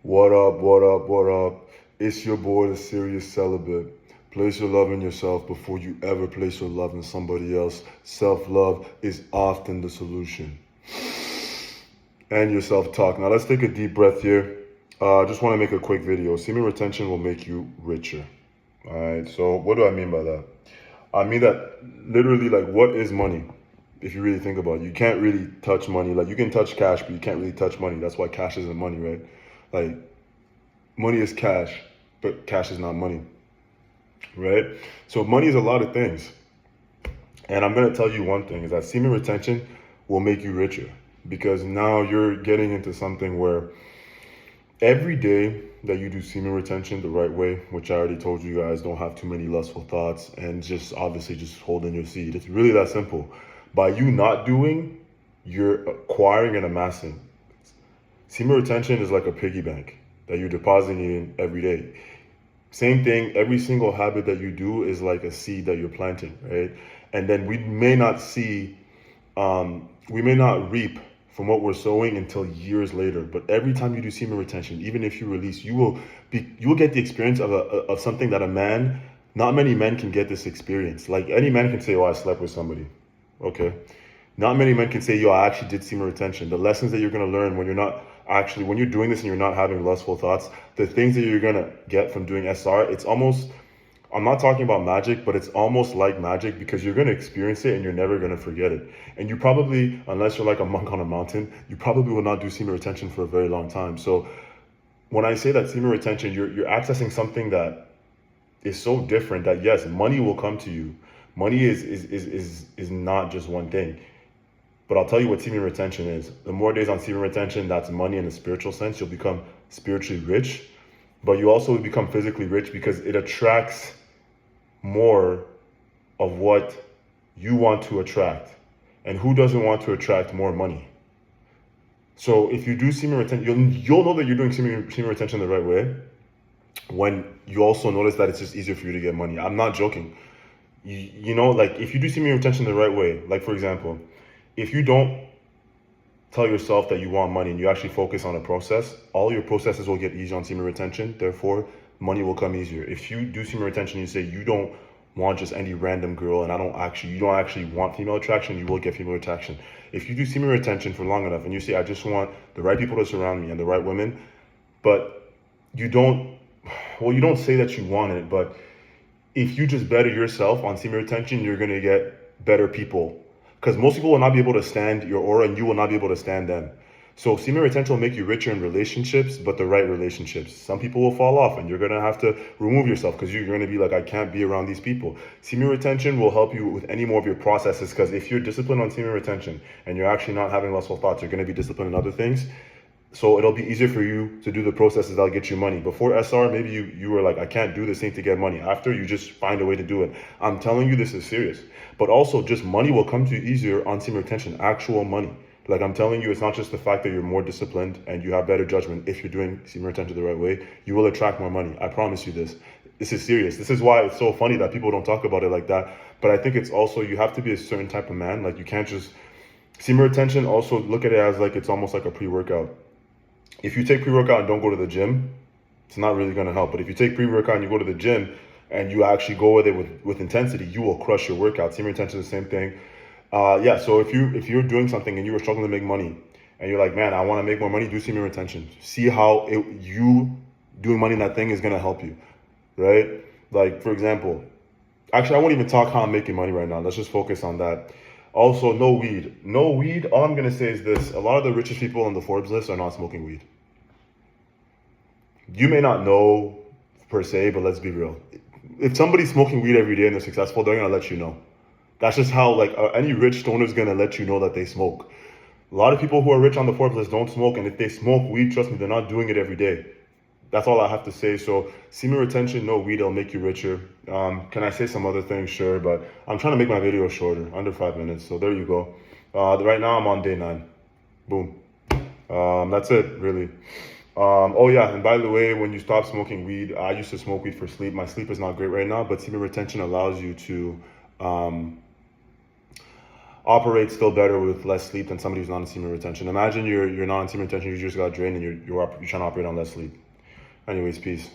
What up, what up, what up? It's your boy, the serious celibate. Place your love in yourself before you ever place your love in somebody else. Self-love is often the solution. And your self-talk. Now let's take a deep breath here. I just want to make a quick video. Semen retention will make you richer. All right, so what do I mean by that? I mean that literally, like, what is money? If you really think about it, you can't really touch money. Like, you can touch cash, but you can't really touch money. That's why cash isn't money, right? Like, money is cash, but cash is not money, right? So money is a lot of things. And I'm going to tell you one thing, is that semen retention will make you richer, because now you're getting into something where every day that you do semen retention the right way, which I already told you guys, don't have too many lustful thoughts and just obviously just holding your seed. It's really that simple. By you not doing, you're acquiring and amassing. Semen retention is like a piggy bank that you're depositing in every day. Same thing, every single habit that you do is like a seed that you're planting, right? And then we may not reap from what we're sowing until years later. But every time you do semen retention, even if you release, you will get the experience of something that not many men can get this experience. Like, any man can say, oh, I slept with somebody. Okay. Not many men can say, yo, I actually did semen retention. The lessons that you're going to learn when you're doing this and you're not having lustful thoughts, the things that you're going to get from doing SR, it's almost, I'm not talking about magic, but it's almost like magic, because you're going to experience it and you're never going to forget it. And you probably, unless you're like a monk on a mountain, you probably will not do semen retention for a very long time. So when I say that semen retention, you're accessing something that is so different that, yes, money will come to you. Money is not just one thing. But I'll tell you what semen retention is. The more days on semen retention, that's money in a spiritual sense. You'll become spiritually rich, but you also become physically rich, because it attracts more of what you want to attract. And who doesn't want to attract more money? So if you do semen retention, you'll know that you're doing semen retention the right way when you also notice that it's just easier for you to get money. I'm not joking. You know, like, if you do semen retention the right way, like, for example, if you don't tell yourself that you want money and you actually focus on a process, all your processes will get easier on semen retention. Therefore, money will come easier. If you do semen retention, you say you don't want just any random girl, and you don't actually want female attraction, you will get female attraction. If you do semen retention for long enough and you say, I just want the right people to surround me and the right women, but you don't say that you want it, but if you just better yourself on semen retention, you're going to get better people. Because most people will not be able to stand your aura, and you will not be able to stand them. So semen retention will make you richer in relationships, but the right relationships. Some people will fall off and you're going to have to remove yourself, because you're going to be like, I can't be around these people. Semen retention will help you with any more of your processes, because if you're disciplined on semen retention and you're actually not having lustful thoughts, you're going to be disciplined in other things. So it'll be easier for you to do the processes that'll get you money. Before SR, maybe you were like, I can't do this thing to get money. After, you just find a way to do it. I'm telling you, this is serious. But also, just money will come to you easier on semen retention, actual money. Like, I'm telling you, it's not just the fact that you're more disciplined and you have better judgment. If you're doing semen retention the right way, you will attract more money. I promise you this. This is serious. This is why it's so funny that people don't talk about it like that. But I think it's also, you have to be a certain type of man. Like, you can't just, semen retention, also look at it as like, it's almost like a pre-workout. If you take pre-workout and don't go to the gym, it's not really going to help. But if you take pre-workout and you go to the gym and you actually go with it with intensity, you will crush your workout. Semen retention is the same thing. Yeah, so if you're doing something and you were struggling to make money and you're like, man, I want to make more money, do semen retention. See how you doing money in that thing is going to help you, right? Like, for example, actually, I won't even talk how I'm making money right now. Let's just focus on that. Also, no weed. No weed, all I'm going to say is this. A lot of the richest people on the Forbes list are not smoking weed. You may not know per se, but let's be real. If somebody's smoking weed every day and they're successful, they're going to let you know. That's just how, like, any rich stoner is going to let you know that they smoke. A lot of people who are rich on the Forbes list don't smoke, and if they smoke weed, trust me, they're not doing it every day. That's all I have to say. So semen retention, no weed, it'll make you richer. Can I say some other things? Sure, but I'm trying to make my video shorter, under 5 minutes. So there you go. Right now I'm on day 9. Boom. That's it, really. Oh yeah, and by the way, when you stop smoking weed, I used to smoke weed for sleep. My sleep is not great right now, but semen retention allows you to operate still better with less sleep than somebody who's not in semen retention. Imagine you're not in semen retention, you just got drained, and you're trying to operate on less sleep. Anyways, peace.